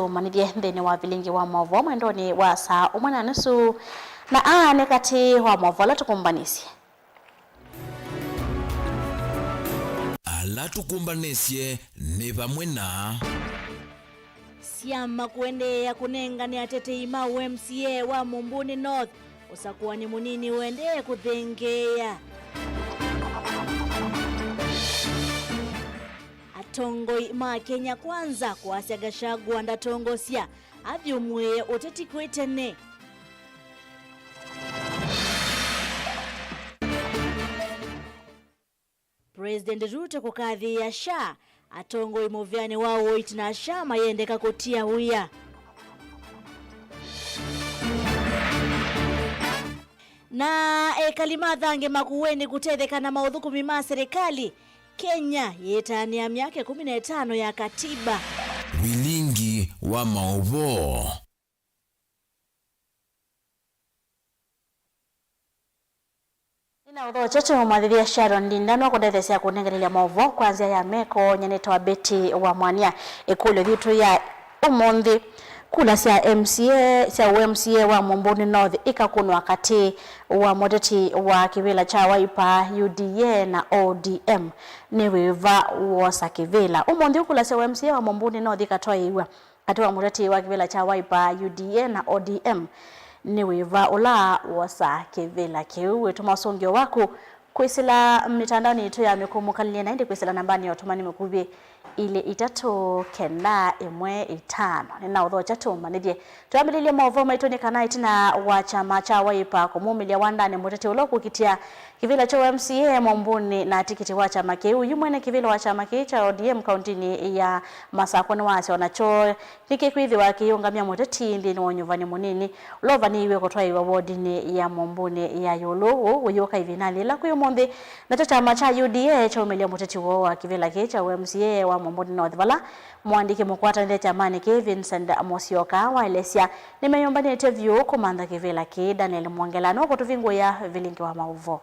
Manithie thini wa vilingi wa movo mwendoni wa saa umwe na nusu na aane kati wa movo ala tukumbanisye. Ala tukumbanisye ni vamwe na Siama kuendea kunengani atete ima UMCA wa Mumbuni North usakuwa ni munini uendee kuthengea. Atongoi ma Kenya kwanza kuasya Gachagua ndatongosya athiumwe uteti kwitene. President Ruto kukathi ya SHA atongoi muvyani wao itina SHA mayendeka kutia huya. Na kalimathange makuweni kutetheka na maudhukumi ma serikali Kenya yetania miaka 15 ya katiba. Vilingi wa maovo. Ina udho chache mwadhiria Sharon Lindano kudethesia kunengerelia maovo kwanzia ya meko nyeneta wa beti wa mwania ikulu vitu ya umondi kula sia MCA sia UMCA wa Mumbuni North ikakunwa wakati wa modeti wa kivila cha Wiper UDA na ODM ni wiva wosa kivila umondi kula sia UMCA wa Mumbuni North ikatoa iwa kati wa modeti wa kivila cha Wiper UDA na ODM ni wiva ula wosa kivila kiuwe tumasongyo wako kwisila mitandao ni ito ya mikumukalia na hindi kwisila nambani ya otomani mkubye ile itatu kenda imwe itano nina udho chatu manidye tuamililia maovo maitoni kana itina wa chama cha Wiper kumumilia wandani mutete uloku kitia kivila cha MCA Mumbuni na tikiti wa chama keu yumwene kivila wa chama cha ODM kauntini ya Masakoni wasi wanacho kikikwithi wa kiungamia mutete ndini wanyuvani munini ulova ni iwe kutwa iwa wodini ya Mumbuni ya yolo uyoka hivinali la kuyumondi na chama cha UDA cha umilia mutete wa kivila cha MCA wa Mumbuni North vala mwandiki mkwata nile chamani Vincent Mosioka wa Elesia nimeyomba ni interview kumanda kivila Daniel Mwangelano kutuvingo ya vilingi wa mauvo.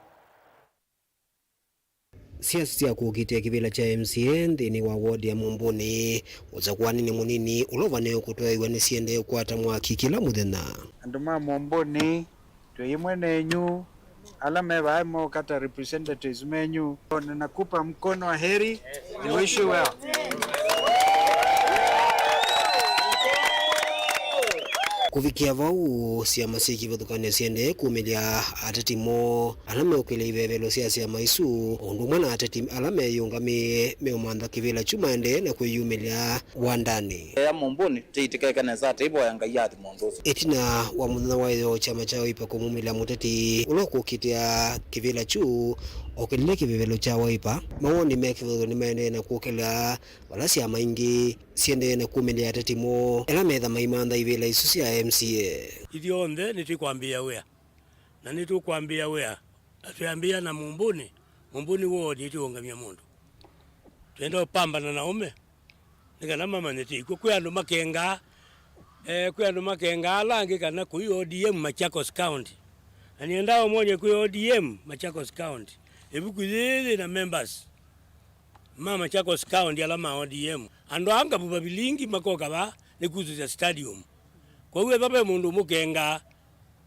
Siasa ya kukitia kivila cha MCA ndini wa ward ya Mumbuni uzakuwa nini munini ulova neo kutoa iwa nisiende kuata mwaki kila muthena anduma Mumbuni tuyimwene nyu alame vaimo kata representatives menyu nakupa mkono wa heri. We wish you well. Kufikia vau siama siki vathukane siende kumilia atatimo alame ukile ivevelo siama isu undu mwana atati alame yungami meomanda kivila chumaende na kuyumilia wandani ya Mumbuni tiitikekane zate ibo yanga yathi mondozo etina wa muthana wayo chama cha Wiper kumumilia muteti uloku kitia kivila chu okilile kivevelo cha Wiper mawoni mekivelo nimene na kukila wala siama ingi siende na kumilia atatimo elametha maimanda ivila isu sia MCA idionde nitikwambia wea na nitukwambia wea atuambia na Mumbuni wodi itiungamia mundu tuenda pambana na ume nikana mama nitiko kuyando makenga alangi kana ku ODM Machakos County aniendao mwenye ku ODM Machakos County ebukuthili na members mama Machakos County alama ODM ando anga bubabilingi makoka ba nikuzuza stadium kwa hiyo baba mundu mukenga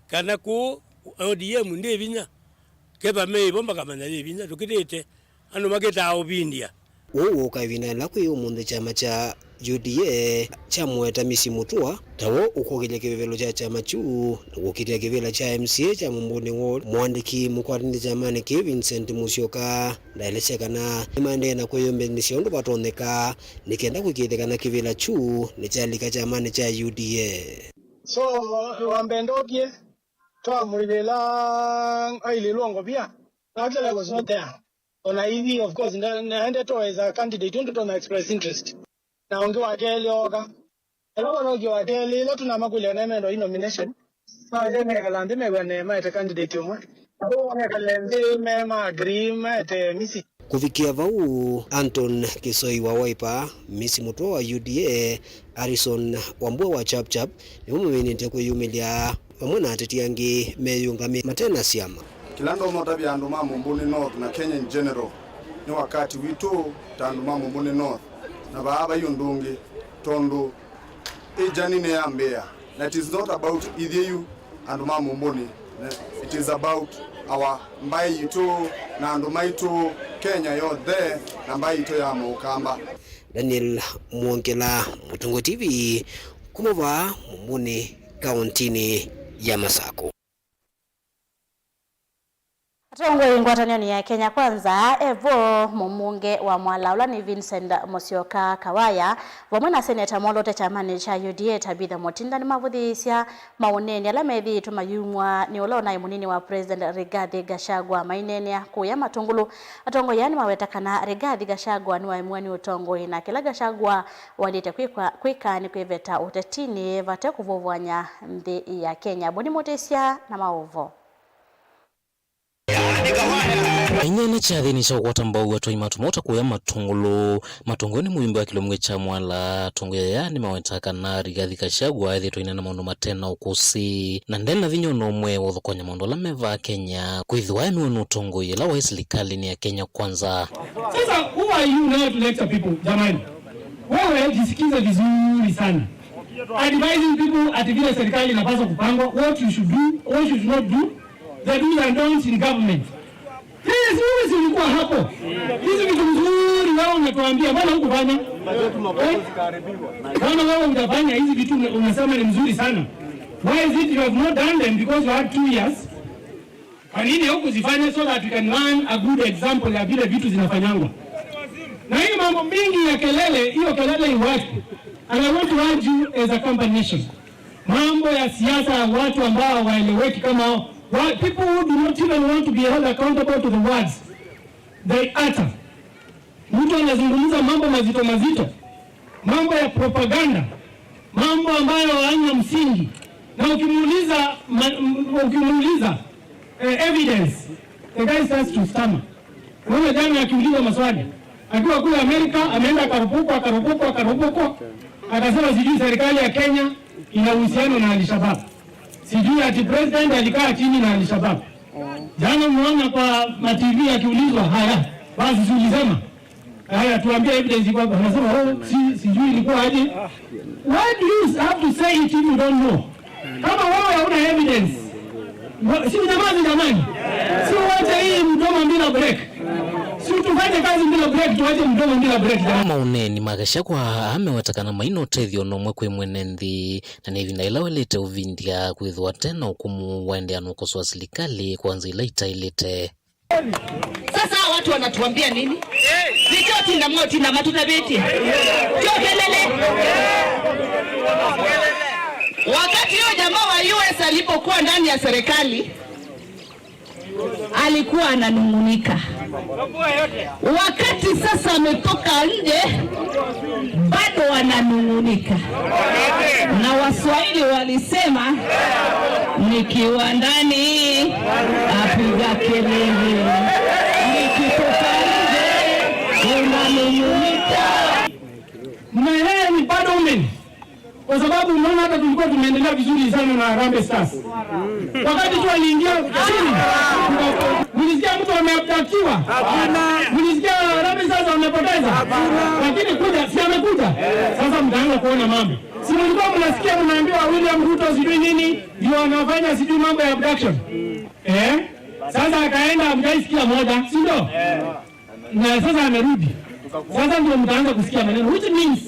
kana ku ODM ndi binya keba mei bomba kama na binya tukitete ando maketa obindia uwo kaivina lakwi umunde chama cha UDA chamweta misi mutua tawo ukogile kivelo cha chama chu ukitia kivela cha MCA cha Mumbuni Ward mwandiki mukwatindi chamani Vincent Mosioka ndaelechekana imande na kuyombe nisiondo patondeka nikenda kukithekana kivela chu nichalika chamani cha UDA so wambendokie toa mulivela aile luongo pia natela ko zote ona hivi of course naende to as a candidate ndo to express interest na onge wa kelioka elo no gyo ateli lo tuna makule na mendo nomination na je me kalande me bane ma ete candidate umwe abo me kalende me ma agreement misi kufikia vau Anton Kisoi wa Wiper misi muto wa UDA Harrison Wambua wa Chapchap ni mumenite kuyumilia pamwe ateti yangi meyungami matena siama kilando motabi anduma Mumbuni North na Kenya in general ni wakati witu tanduma Mumbuni North na baaba yundungi tondo ejani ne ambea. That is not about Idhiyu and Mamumboni. It is about our Mbai Ito na Ndumaito Kenya yote na Mbai Ito ya Mukamba. Daniel Mwongela, Mutungo TV, kumova Mumbuni, kauntini ya Masako. Atongo ngwatanio ya Kenya Kwanza Evo Mumunge wa Mwalaula ni Vincent Musyoka Kawaya vamwe na seneta Molote chamani cha UDA Tabitha Mutinda ni mavudhisya mauneni ala methi tumayumwa ni ulona imunini wa President Rigathi Gachagua mainenia kuya matungulu atongo yani mawetakana Rigathi Gachagua ni wa imwani utongo ina kila Gachagua walite kwika ni kwiveta utetini vate kuvuvwanya mthi ya Kenya boni mutesya na maovo. Inyene chathini cha kwatamba watu imatumota kuya matungoni muimbo wa kilomwe cha mwala tongo ya ni mawetaka na Rigathi Gachagua ethi toina na maundu matena ukusi na ndena vinyo nomwe wothokonya maundu la meva Kenya kuithwa ya miwenu tongo ila wa serikali ni ya Kenya Kwanza. Sasa who are you now to lecture people jamani? Wewe jisikize vizuri sana. Advising people ati vile serikali inapaswa kupangwa, what you should do, what you should not do, the do's and don'ts in government. Hizi zilikuwa hapo. Hizi vitu nzuri wao unatuambia bwana hukufanya. Bwana wewe unafanya hizi vitu unasema ni mzuri sana. Why is it you have not done them because you had 2 years? Kwa nini hukuzifanya so that we can learn a good example ya vile vitu zinafanyangwa? Na hii mambo mingi ya kelele, hiyo kelele iwache. And I want to urge you as a combination. Mambo ya siasa ya watu ambao waeleweki kama people who do not even want to be held accountable to the words they utter. Mtu anazungumza mambo mazito, mambo ya propaganda, mambo ambayo hayana msingi, na ukimuuliza evidence, the guy starts to stammer. Wewe jana akiuliza maswali, akiwa kule Amerika ameenda akarupuko, akasema sijui serikali ya Kenya ina uhusiano na Al-Shabaab. Sijui ati president alikaa chini na Al-Shabaab. Jana mwana kwa TV akiulizwa haya, basi tulisema haya tuambie evidence kwa anasema sijui ilikuwa aje. Why do you have to say it if you don't know? Kama wewe hauna evidence, si jamani. Si wote hii mdomo bila break. Si tufanye kazi bila break, tuache mdomo bila break. Mauneni Gachagua amewatakana maino tethio nomwe kwi mwenendi na ni vinda ila welete uvindia kwithwa tena hukumu waendeano kuswa serikali kwanza ila itailete. Sasa watu wanatuambia nini? Vitoti na moti na matuta beti. Kio kelele. Wakati huyo jamaa wa US alipokuwa ndani ya serikali alikuwa ananungunika. Wakati sasa ametoka nje bado ananungunika. Na Waswahili walisema nikiwa ndani apiga kelele, nikitoka nje unanungunika. Mnaelewa ni bado umeni. Kwa sababu unaona hata tulikuwa tumeendelea vizuri sana na Harambee Stars. Wakati tu aliingia chini, mlisikia mtu ameabductiwa? Hapana. Mlisikia Harambee Stars wamepoteza? Hapana. Lakini kuja, si amekuja. Sasa mtaanza kuona mambo. Si mlikuwa mnasikia mnaambiwa William Ruto sijui nini, ndio anafanya sijui mambo ya abduction. Sasa akaenda mkaisikia moja, si ndio? Na sasa amerudi. Sasa ndio mtaanza kusikia maneno, which means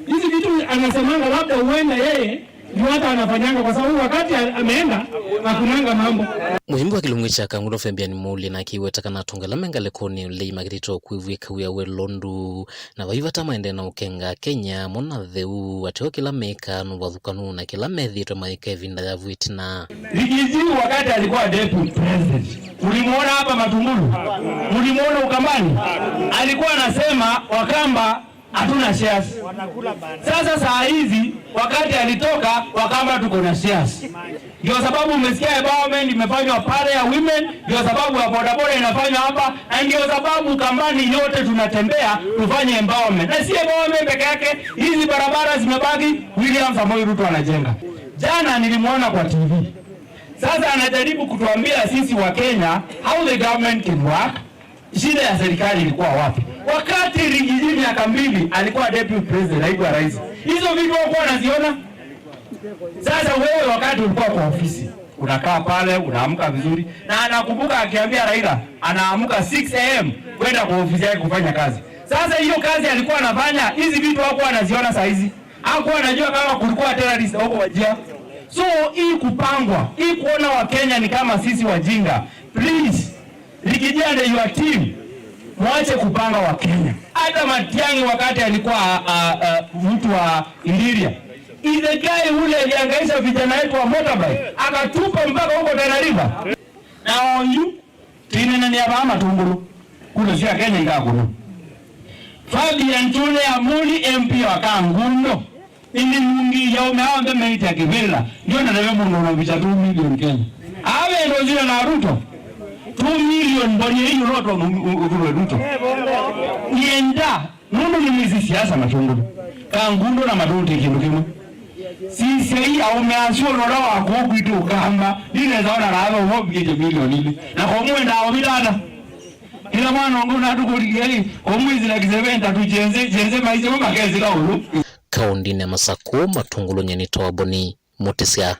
hizi vitu anasemanga labda uenda yeye ndio hata anafanyanga kwa sababu wakati ameenda hakunanga mambo. Muhimbo wa kilungu cha Kangundo Fabian Muli na kiwetaka na tongela mengalekoni ule magirito kuivweka uya welondu na vaivata maende na ukenga Kenya mona theu ateo kila meka nuwathukanu na kila methi to maika evinda ya vuitina. Rigathi wakati alikuwa deputy president, ulimuona hapa Matungulu, ulimuona Ukambani, alikuwa anasema Wakamba hatuna shares. Sasa saa hizi wakati alitoka Wakamba tuko na shares. Ndio sababu umesikia empowerment imefanywa pale ya women, ndio sababu ya bodaboda inafanywa hapa, na ndio sababu Kambani yote tunatembea tufanye empowerment. Na si empowerment peke yake, hizi barabara zimebaki William Samoei Ruto anajenga. Jana nilimuona kwa TV. Sasa anajaribu kutuambia sisi wa Kenya how the government can work. Shida ya serikali ilikuwa wapi? Wakati Rigathi miaka 2 alikuwa deputy president, haikuwa rais. Hizo vitu wako wanaziona? Sasa wewe wakati ulikuwa kwa ofisi, unakaa pale, unaamka vizuri, na anakumbuka akiambia Raila, anaamka 6 am kwenda kwa ofisi yake kufanya kazi. Sasa hiyo kazi alikuwa anafanya, hizi vitu hakuwa anaziona saa hizi. Hakuwa anajua kama kulikuwa terrorist huko Wajir. So hii kupangwa, hii kuona Wakenya ni kama sisi wajinga. Please, Likijia and your team, mwache kupanga Wakenya. Hata Matiang'i wakati alikuwa mtu wa Indiria, ile guy ule aliangaisha vijana wetu wa motorbike, akatupa mpaka huko Tana River. Na onyu tinene ni abama tungulu kule sia Kenya ingakulu. Fabian Tule Amuli MP wa Kangundo ili mungi ya umeaombe meiti ya kivila ndio na rewe muno bicha 2 million Kenya. Awe ndo zile na Ruto 2 million bonye hiyo roto nguru Ruto. Nienda nuno ni mwizi siasa matungulu. Kangundo na maduti kindu kimwe. Sisi hii aumeanzia lora wako kwitu kamba nile zaona rawe hobi milioni ile. Na kwa mwenda awidada ila mwana wangu na tukuri omwizi na kizebenta tujenze maisha mama kezi kaulu. Kaundi ne Masako Matungulu Nyanitoa Boni Mutisia.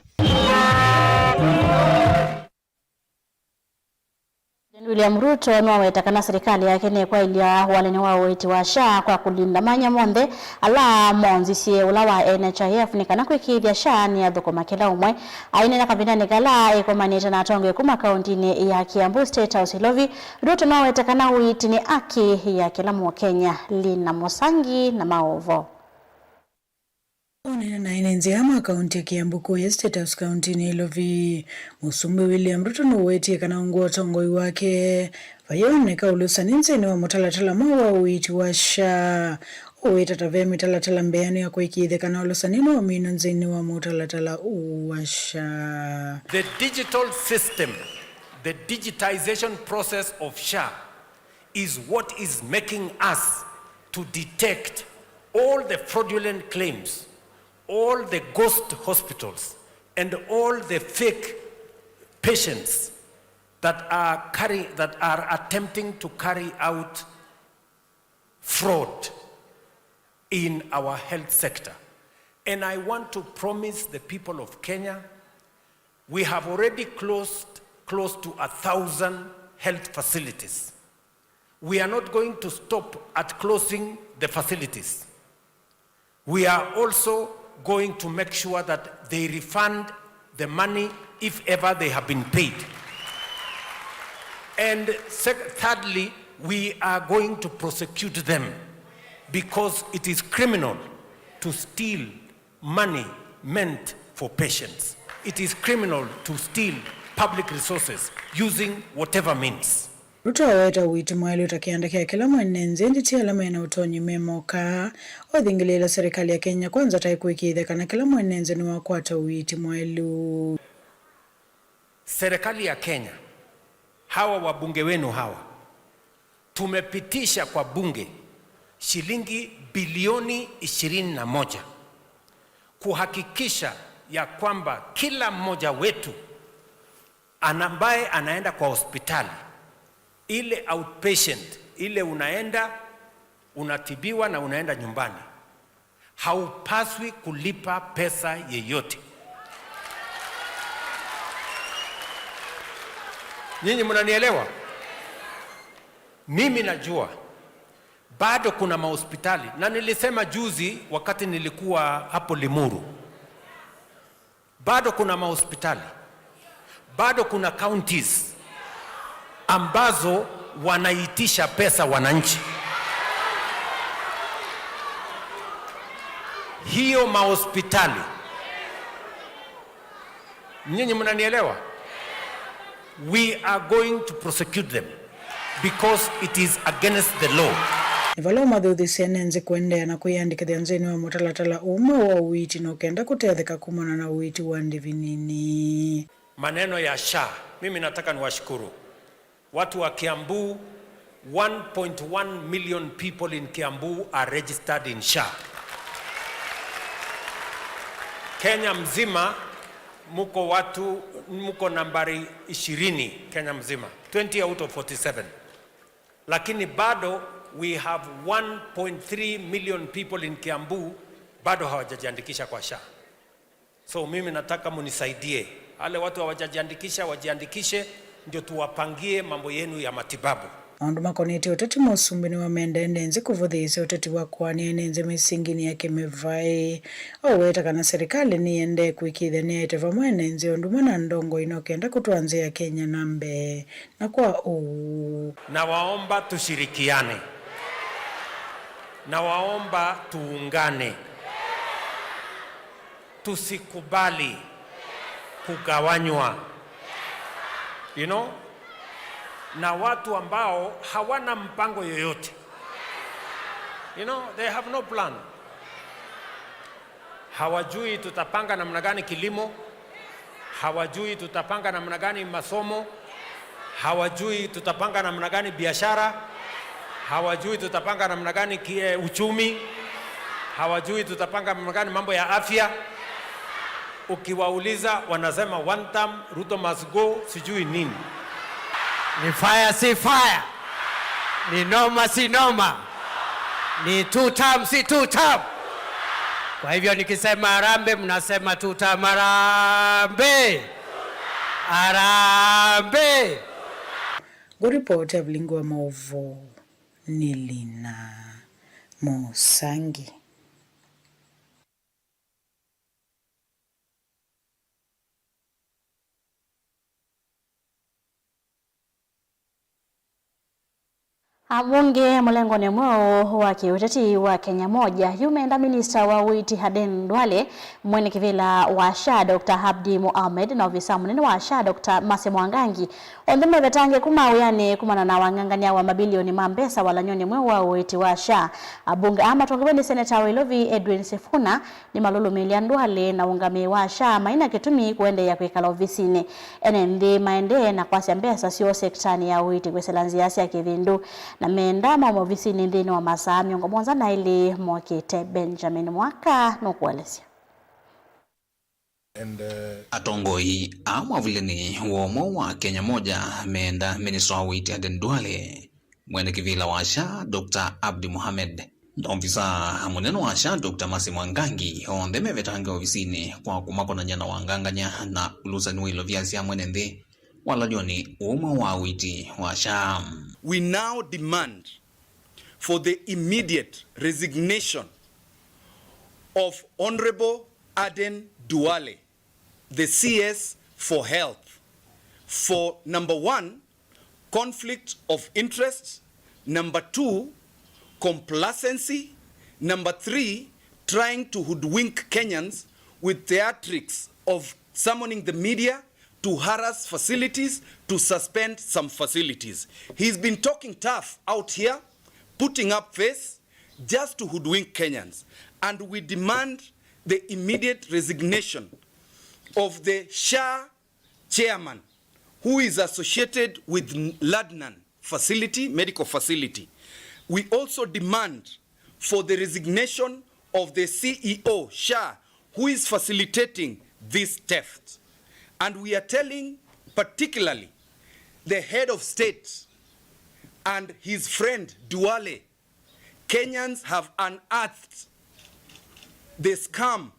William Ruto nwawetakana serikali yake ne kwa ilia walene wa weti wa SHA kwa kulinda manya monde ala monzi sie ula wa NHIF nikana kwikithia SHA ni athoko makela umwe aine na kabina nikala ekomanita na tonge kuma kauntini ya Kiambu State House Lovi. Ruto nwawetakana witi ni aki ya kila Mkenya Lina Mosangi na Maovo. Onena na inenzema kaunti ya Kiambu kwa State House County ni Lovi. Musumbi William Ruto nuweti kana nguo tongoi wake vayone kaulusa ninzeni wa mutalatala mawa uiti wa SHA uweta tave mitalatala mbeani ya kuikithe kana ulusa nino wa minu nzeni wa mutalatala uwa SHA. The digital system, the digitization process of SHA is what is making us to detect all the fraudulent claims, all the ghost hospitals, and all the fake patients that are attempting to carry out fraud in our health sector. And I want to promise the people of Kenya, we have already closed close to 1,000 health facilities. We are not going to stop at closing the facilities. We are also going to make sure that they refund the money if ever they have been paid. And thirdly, we are going to prosecute them because it is criminal to steal money meant for patients. It is criminal to steal public resources using whatever means. Ruto waweta witi mwali utakiandakia kila mwenenzi nditi alama ina utonyi memoka odhingilela serikali ya Kenya kwanza taikuikithe kana kila mwenenzi ni wakwata witi mwali. Serikali ya Kenya, hawa wabunge wenu hawa, tumepitisha kwa bunge shilingi bilioni 21 kuhakikisha ya kwamba kila mmoja wetu ambaye anaenda kwa hospitali ile outpatient, ile unaenda unatibiwa na unaenda nyumbani, haupaswi kulipa pesa yeyote. Nyinyi mnanielewa? Mimi najua bado kuna mahospitali, na nilisema juzi wakati nilikuwa hapo Limuru, bado kuna mahospitali, bado kuna counties ambazo wanaitisha pesa wananchi. Hiyo mahospitali, nyinyi mnanielewa? We are going to prosecute them because it is against the law. Nivalo madhuthi sianenze kuendea na kuyandika dhianzeni wa mutalatala uma wa uiti na ukenda kutetheka kumana na uiti wa ndivinini. Maneno ya SHA, mimi nataka niwashukuru watu wa Kiambu. 1.1 million people in Kiambu are registered in SHA. Kenya mzima muko nambari 20 Kenya mzima, 20 out of 47. Lakini bado we have 1.3 million people in Kiambu bado hawajajiandikisha kwa SHA. So mimi nataka munisaidie. Wale watu hawajajiandikisha wajiandikishe, ndio tuwapangie mambo yenu ya matibabu. Maundu makonete uteti musumbini wa mendendenzi kuvuthisa uteti wa kwania nenze misingini yake mevai oweta kana serikali niende kuikithania iteva mwenenzi ondumwe na ndongo inokenda kutuanzia Kenya nambe na kwa na waomba tushirikiane, na waomba tuungane, tusikubali kugawanywa, na watu ambao hawana mpango yoyote. They have no plan. Hawajui tutapanga namna gani kilimo, hawajui tutapanga namna gani masomo, hawajui tutapanga namna gani biashara, hawajui tutapanga namna gani uchumi, hawajui tutapanga namna gani mambo ya afya. Ukiwauliza wanasema one term, Ruto must go, sijui nini. Ni fire si fire, ni noma si noma, ni two term si two term. Kwa hivyo nikisema Harambee mnasema two term Harambee. Harambee. Guripoti ya Mlingo wa Maovo ni Lina Musangi. Abunge mulengoni mwao wa kiuteti wa Kenya moja yumeenda Minista wa Witi Aden Duale, mwene kivila wa SHA Dr. Abdi Mohamed na ofisa munene wa SHA Dr. Mase Mwangangi ondeme betange kumawiyane kumana na wangangania wa mabilioni mambesa wala nyoni mwao wa Witi wa SHA. Abunge ama tongibweni Senator wa Ilovi Edwin Sifuna ni malulu milian Duale na ungame wa SHA maina kitumi kuende ya kuikala ofisini NMD maende na kwa siambesa sio sektani ya Witi kweselanziasi ya kivindu na meendama ofisini ndini wa masaa miongo mwanza na ili Mwakite Benjamin Mwaka nukuelezea. Atongoi amwavuleni womo wa Kenya moja meenda Minister wa Witi Aden Duale, mwene kivila wa SHA Dr. Abdi Mohamed na ofisa munene wa SHA Dr. Mase Mwangangi onde mevetange ofisini kwa kumako na nyana wanganganya na ulusani wilo viasi ya mwene ndi wala joni womo wa Witi wa SHA. We now demand for the immediate resignation of Honorable Aden Duale, the CS for Health, for number 1, conflict of interest, number 2, complacency, number 3, trying to hoodwink Kenyans with theatrics of summoning the media to harass facilities, to suspend some facilities. He's been talking tough out here, putting up face just to hoodwink Kenyans. And we demand the immediate resignation of the SHA chairman, who is associated with Ladnan facility, medical facility. We also demand for the resignation of the CEO, SHA, who is facilitating this theft. And we are telling particularly the head of state and his friend Duale, Kenyans have unearthed the scam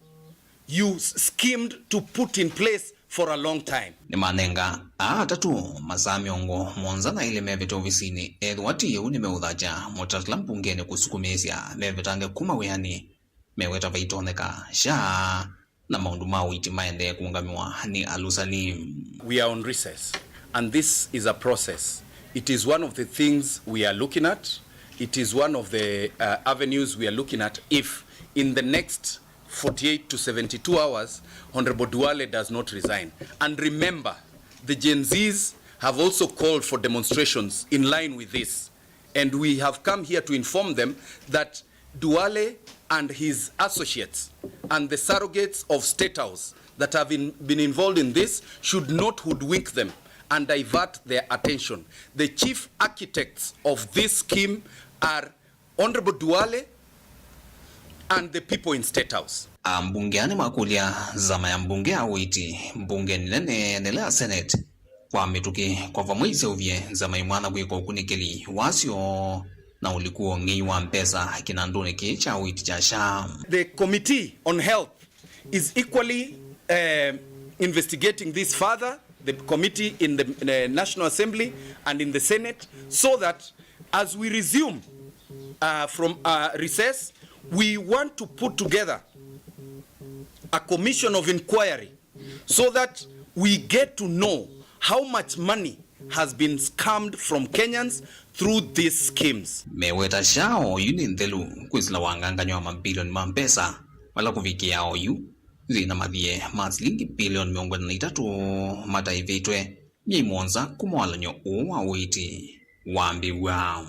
you schemed to put in place for a long time. Ni manenga atatu masaa miongo mwanza na ile mevete ofisini edwati yu ni meudhaja motatla mpungene kusukumesya mevetange kumawiyani meweta vaitoneka SHA na maundu mawiti maende kuungamiwa ni alusalim. We are on recess and this is a process. It is one of the things we are looking at. It is one of the avenues we are looking at if in the next 48 to 72 hours Honorable Duale does not resign. And remember, the Gen Zs have also called for demonstrations in line with this. And we have come here to inform them that Duale and his associates and the surrogates of State House that have been involved in this should not hoodwink them and divert their attention. The chief architects of this scheme are Honorable Duale and the people in State House. Mbungeani makulia zama ya mbunge ya Witi, mbunge nene nela Senate, kwa mituki kwa vamwise uvye zama imwana kweko kunikeli wasio na ulikuwa ngiwa mpesa kinandone kicha Witi cha SHA. The Committee on Health is equally investigating this further, the committee in the National Assembly and in the Senate, so that as we resume from recess, we want to put together a commission of inquiry so that we get to know how much money has been scammed from Kenyans through these schemes. Meweta shao yuni ndelu kwizila wanganganywa mabilioni mampesa wala kufikia oyu zina madhie maslingi bilioni 3 mataivitwe myemonza kumwalanyo uwa witi wambi wao.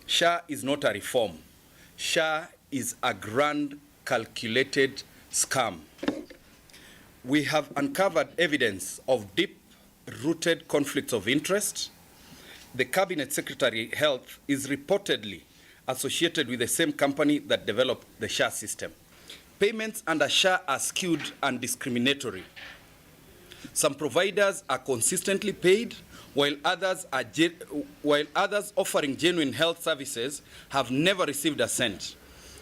SHA is not a reform. SHA is a grand calculated scam. We have uncovered evidence of deep-rooted conflicts of interest. The Cabinet Secretary Health is reportedly associated with the same company that developed the SHA system. Payments under SHA are skewed and discriminatory. Some providers are consistently paid, while others offering genuine health services have never received a cent.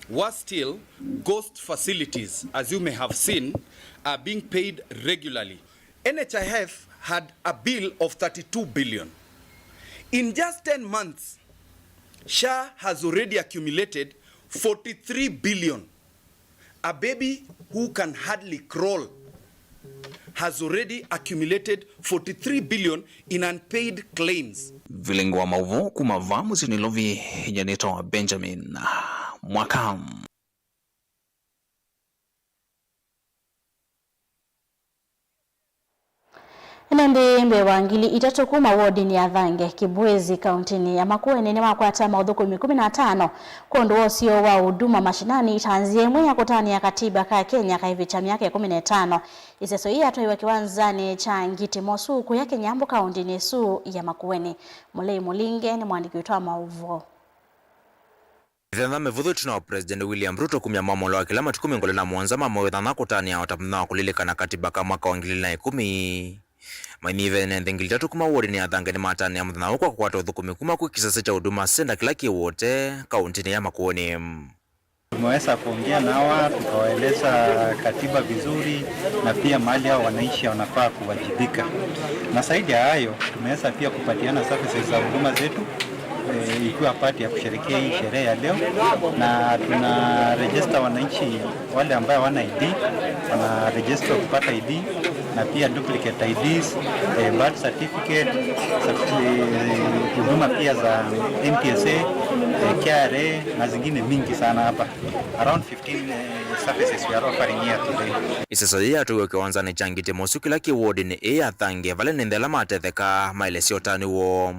Worse still, ghost facilities, as you may have seen, are being paid regularly. NHIF had a bill of 32 billion. In just 10 months, SHA has already accumulated 43 billion. A baby who can hardly crawl has already accumulated 43 billion in unpaid claims. Vilengo wa mauvo kumavamu sinilovi Janito Benjamin Mwakam. Nende mbewa ngili itatokuma wodi ni Athange Kibwezi kauntini ya Makueni ni makwata maudhuku 15 kondo osio wa huduma mashinani itanzie mwe ya kutani ya katiba ka Kenya kaivi cha miaka 15 iseso hii atoiwa kiwanzani cha Ngiti Mosuku ya Kenyambu kauntini su ya Makueni. Mulei Mulinge ni mwandiki utoa mauvo. Vema mevudhu tuna President William Ruto kumya mamola wa kilama tukumi ngole na mwanza mamawethana kutani ya watapna kulilika na katiba ka mwaka wa 2010. Maimive nende ngilitatu kuma wodi ni Athange ni matani ya mthana kwa kukwata udhukumi kuma kwa kisasa cha huduma senda kila kiwote kauntini ya Makueni. Tumeweza kuongea nao tukawaeleza katiba vizuri na pia mahali hao wanaishi wanafaa kuwajibika. Na zaidi ya hayo tumeweza pia kupatiana services za huduma zetu ikiwa pati ya kusherehekea hii sherehe ya leo, na tuna register wananchi wale ambao wana ID wana register kupata ID na pia duplicate IDs, birth certificate, huduma pia za NTSA, KRA na zingine mingi sana hapa. Around 15 services we are offering here today. Isasa ya tuwe kiwanza ni cha Ngiti Mosuku la kiwodi ni Athange vale nendela matetheka maelesio tani wo.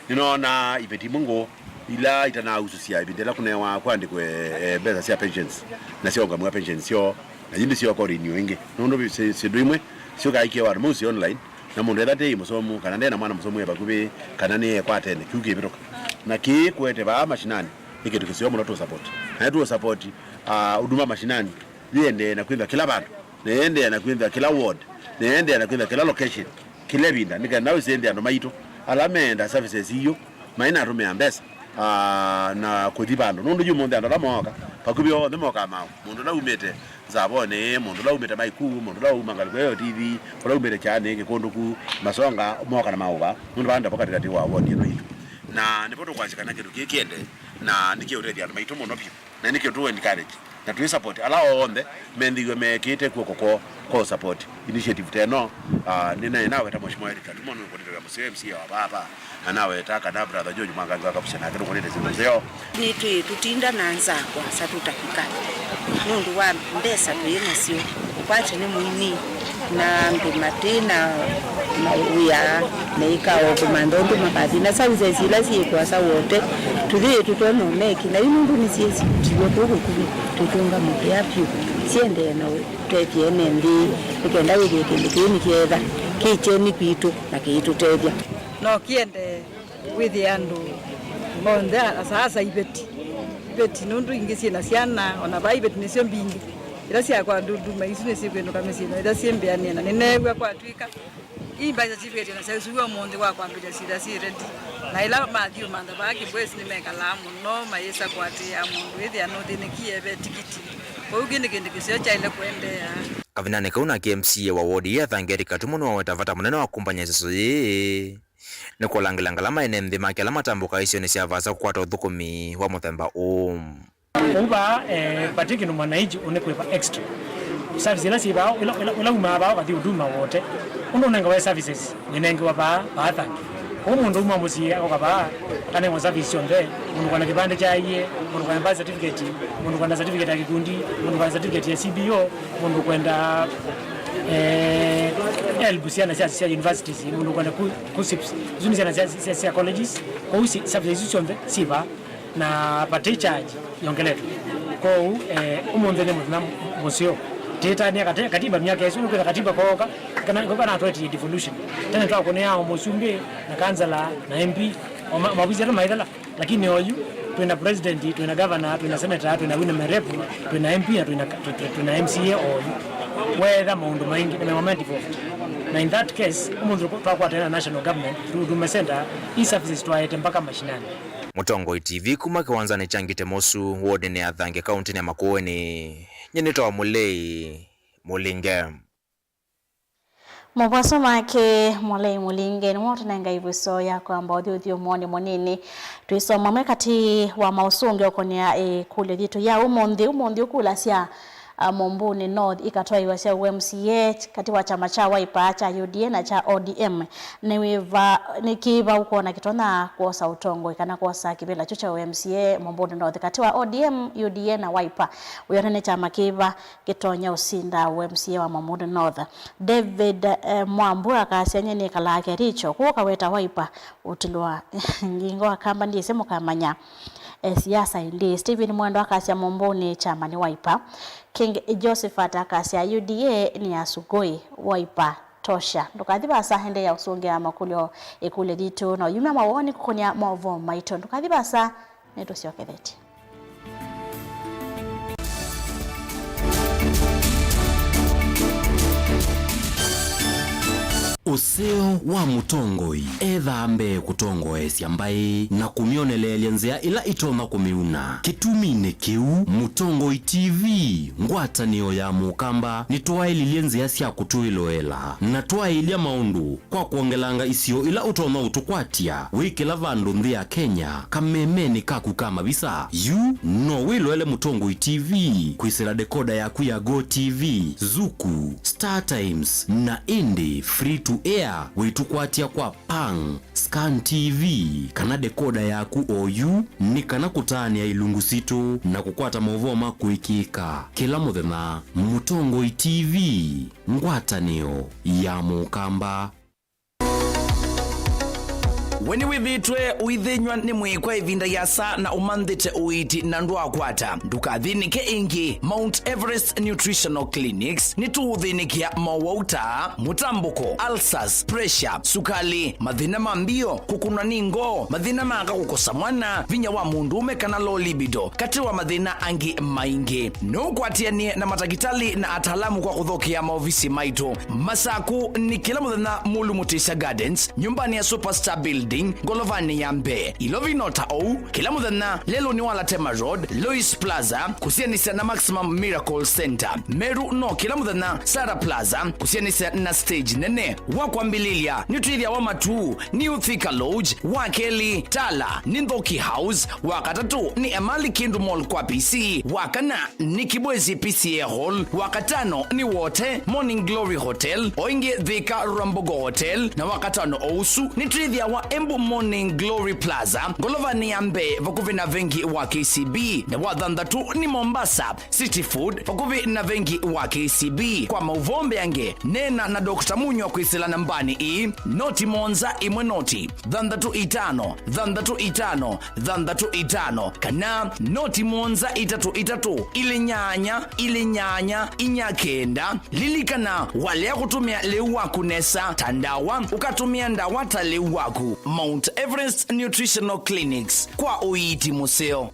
Ninaona iveti mungo ila itana ususia ibindela kunewa kwandikwe beza sia pensions na sio ngamwa pensions sio na yindi sio ko renew inge nondo sidwimwe sio gaike wa musi online na mundu ethate imusomu kana ndena mwana musomu ya bakubi kana ni kwatene kyuge biroka na ki kwete ba mashinani ikitu kisio muno to support na to support huduma mashinani liende na kwinda kila bantu neende na kwinda kila ward neende na kwinda kila location kile binda nika nawe sende ando maito alamenda services hiyo maina rume ambesa na kudibando nundu yu monde andala moka pakubyo ne moka mawo mundu la umete zabone mundu la umete maiku mundu la umangal kweyo TV ola umete cyane ngekonduku masonga moka na mawo mundu banda pokati kati wa wodi no yitu na nipoto kwashikana kitu kikiende na ndike already and maito mono pi na ndike to encourage na tu support ala onde mendigo mekite ko support initiative teno nina nawe ta mheshimiwa Erika tumono ko ndira MC wa baba anawe taka na brother George Mwanganza kapishana kero ko ndira zero ni tutinda nanza kwa satutafika nundu wa mbesa tuyena sio kwache ni muini na mbimatina uya neikawo kumandondo mabadi na sawize zila kwa sawote tulie tutono neki na yundu ni sisi tiwe kubi tutunga mupyapi siende na twepiene ndi ikenda wigekeni kietha kicheni kwitu na kitu tethia no kiende withi andu monde asasa ibeti nundu ingisi na siana ona baibeti nisio mbingi ila sia kwa nduma isune sikwendo kamesino ila siembeane na nenegwa kwa twika imbaza chipete na sasuwa monde kwa kwambia sida siredi na ila madio manda baki bwesi nimeka lamu no mayesa kwa tia mundu withi anodine kiebe tikiti kwa ugende kende kisio cha ile kuendea kavinane kauna KMCA wa wodi ya thangeri katumono wa watavata munene wa kumpanya seso ye ni kulangilanga lama ene mdhi maki alama tambuka isio ni siavasa kukwata uthukumi wa muthemba uba patiki numanaiji unekwepa extra service ila sibao ila umabao kathi uduma wote unonenga wa services ninenge wa ba umuntu uma musia okaba kane mo service yonde umuntu kana kibande chaye umuntu kana birth certificate umuntu kana certificate ya kikundi umuntu kana certificate ya CBO umuntu kwenda Busiana sia universities umuntu kana kusips zuni sia colleges kwa services yonde siba na pate charge yongeleto kwa umuntu ne mutna musio data ni katiba miaka yesu kwa katiba kwa kana atoeti devolution tena twa kone yao musumbe na kanzala na MP mabizera maidala lakini hoyu tuna president tuna governor tuna senator tuna women rep tuna MP tuna MCA hoyu whether maundu maingi na moment involved na in that case umuntu kwa tena national government through Huduma Center hii services twaete mpaka mashinani. Mutongo TV kuma kiwanza ni changite mosu wode ne athange county ne Makueni nyenito Mulei Mulinge Mwaso make Mulei Mulinge ni mwoto na ngaibuso ya kwa amba uthio mwoni mwanini tuisoma mwekati wa mausungi okonia kule vitu ya umondi ukula sia Mombuni North ikatoa iwasia UMCA kati wa chama cha Wiper cha UDA na cha ODM nikiva uko na kitona kuosa utongo ikana kuosa kibela cha UMCA Mombuni North kati wa ODM UDA na Wiper uyone chama kiva kitonya usinda UMCA wa Mombuni North. David Mwambura akasenye ni kalake richo kuoka weta Wiper utilwa ngingo akamba ndiye semo kamanya siasa ndi Stephen Mwando akasia Mombuni chama ni Wiper. King Josephat akasia UDA ni Asugoi Wiper tosha ndukathiba hende ya usunge ya makulio ekule ditu na yume mawoni kukonia maovo maito ndukathiba sa neto sioketheti Useo wa mutongoi ethambe kutongoesya mbai na kumionelelya nzia ila itona kumiuna kitumine kiu Mutongoi TV ngwatanio ya mukamba nitwaililie nzia sya kutuiloela na twailia maundu kwa kuongelanga isio ila utona utukwatia wikila vandu nthi ya Kenya kamemeni kaku kama bisa yu no wiloele Mutongoi TV kwisila dekoda yaku ya Go TV, Zuku, Star Times na Indie free to air witukwatia kwa Pang, Scan TV kana dekoda yaku OU ni kana kutani ya ilungu situ na kukwata mauvoma makuikika kila muthenya. Mutongoi TV ngwatanio ya mukamba Weni withitwe uithinywa ni mwikwa ivinda ya saa na umanthite uiti na ndu akwata ndukathinike ingi. Mount Everest Nutritional Clinics ni tuuthinikia mawauta, mutambuko, ulcers, pressure, sukali, mathina mambio, kukuna ningo, mathina maka kukosa mwana, vinya wa mundume kana low libido, kati wa mathina angi maingi. Nukwatianie na matagitali na atalamu kwa kuthokia maofisi maitu. Masaku ni kila muthenya Mulu Mutisha Gardens, nyumbani ya Superstar Building Golovani ya Mbe, Ilovinota au kila muthenya lelo ni wala Tema Road, Lois Plaza kusianisa na Maximum Miracle Center. Meru no kila muthenya Sara Plaza kusianisa na stage nene. Wakwambililia nitwithia wa matu ni Uthika Lodge, Wakeli Tala ni Nthoki House, wakatatu ni Emali Kindu Mall kwa PC, wakana ni Kibwezi PCA Hall, wakatano ni Wote Morning Glory Hotel, oinge Thika Rambogo Hotel, na wakatano ousu ni twithia wa Embu Morning Glory Plaza Golovani ya Mbe vakuvi na vengi wa KCB, na wathanthatu ni Mombasa City Food vakuvi na vengi wa KCB. Kwa mauvombe yange nena na Dr. Munyo kwisila nambani i noti monza imwe noti thanthatu itano kana noti monza itatu ile nyanya inyakenda lilikana wale ya kutumia leu waku nesa tandawa ukatumia ndawa ta leu waku. Mount Everest Nutritional Clinics kwa uiti museo.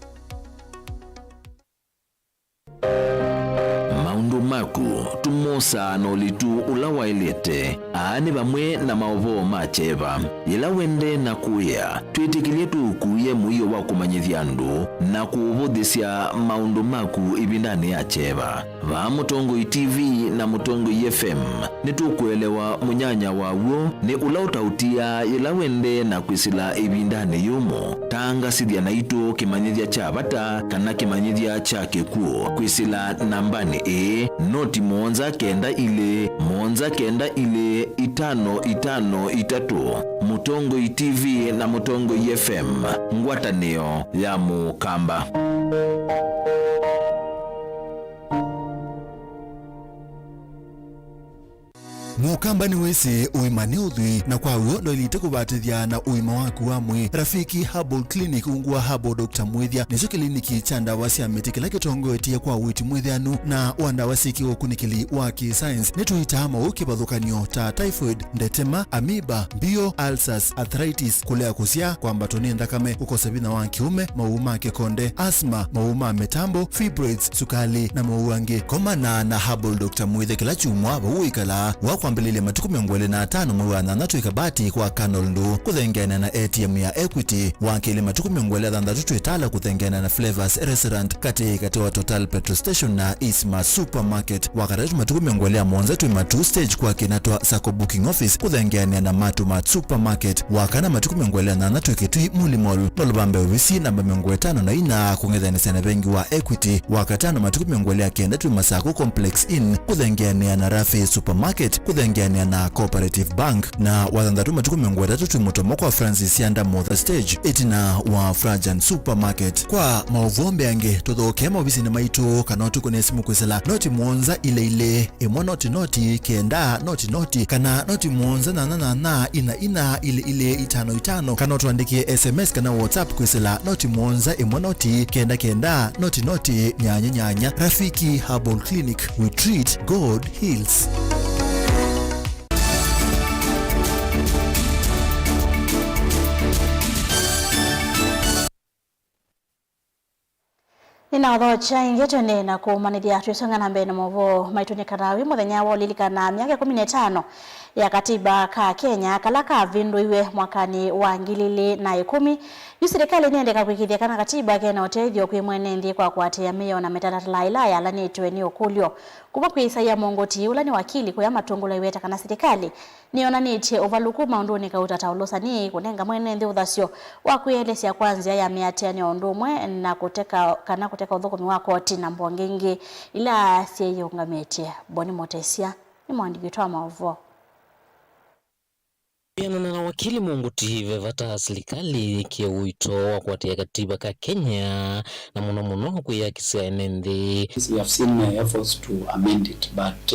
Maundu maku tumosa nolitu ulawailete aani bamwe na maovo macheva ila wende na kuya twitikilie tukuye muyo wa kumanyithia andu na kuuvudhisya maundu maku ibindani ya cheva va Mutongoi TV na Mutongoi FM nitukuelewa munyanya wawo ni ula utautia ila wende na kwisila ibindani yumo tanga sithia na itu kimanyithia cha bata kana kimanyithia cha kekuo kwisila nambani noti monza kenda ile 553 Mutongoi TV na Mutongoi FM ngwatanio ya mukamba. Mukamba ni wese uimane udhui na kwa uyo ndo ilite kubatithia na uima waku wa mwi Rafiki Herbal Clinic ungua Herbal Dr. Mwithia nicho kliniki cha ndawa cia miti kila kitongoetie kwa witi mwithianu na wandawa siki ukunikili wa ki-science nituitama ukibadhukanio ta typhoid, ndetema, amoeba, bio, ulcers, arthritis, kulea kusia kwa mbatoni ndakame, ukosebina wa kiume, mauma kikonde, asma, mauma metambo, fibroids, sukali na mauange. Komana na Herbal Dr. Mwithia kila chumwa uikala wakwambilile matuku 25 mwezi wa 8 ikabati kwa Kanolndu kuthengena na ATM ya Equity wakili matuku 23 itala kuthengena na Flavors Restaurant kati wa Total Petrol Station na Isma Supermarket wakati matuku 23 stage kwa kinatwa Sako Booking Office kuthengena na Matumat Supermarket wakana matuku 23 kitui Mulimol nolubambe wisi namba 54 kungethana sana bengi wa Equity wakatano matuku 29 Masako Complex Inn kuthengena na Rafi Supermarket kuthengania na Cooperative Bank na wathandatu matuku 3 mutomoko wa Francis Yanda Mother Stage itina wa Frajan Supermarket. Kwa mauvombe yange tuthokea mawisi na maitu kanotu kune simu kwisela noti muonza ile imwa noti kenda noti kana noti muonza na ina ile 55 kanotu andikie SMS kana WhatsApp kwisela noti muonza imwa noti kenda noti nyanya. Rafiki Herbal Clinic, we treat, God heals. Ninathocha ingetone na kumanithia twisongana mbere movo maitunikanawi muthenya wa lilikana miaka 15 ya katiba ka Kenya kala kavinduiwe mwakani wa 2010 yu serikali niendeka kwikithia kana katiba kena utethio kwi mwene nthi kwa kwatia mio na metanatala ila alanitwe ni ukulyo kuma kwisaia mongoti ula ni wakili kuya matungulo iweta kana serikali nionanitie uvaluku maunduni kauta taulosani kunenga mwene nthi uthasyo wa kuelesya kwanzia ya miatiani ondumwe na kuteka uthukumi wa koti na mbongingi ila siyungametie Boni Motesia ni mwandiki wa maovo. Na wakili Munguti vevata serikali kia wito wa kuatia katiba ka Kenya na muno kuyakisia enenthi. We have seen efforts to amend it, but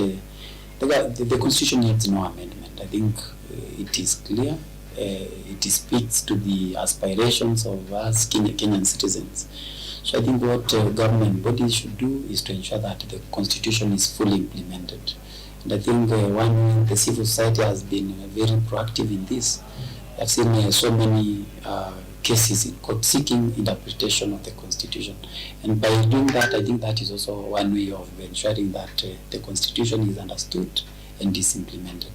the constitution needs no amendment. I think it is clear. It speaks to the aspirations of us Kenyan citizens. So I think what government bodies should do is to ensure that the constitution is fully implemented. And I think the civil society has been very proactive in this. I've seen so many cases in court seeking interpretation of the constitution. And by doing that, I think that is also one way of ensuring that the constitution is understood and is implemented.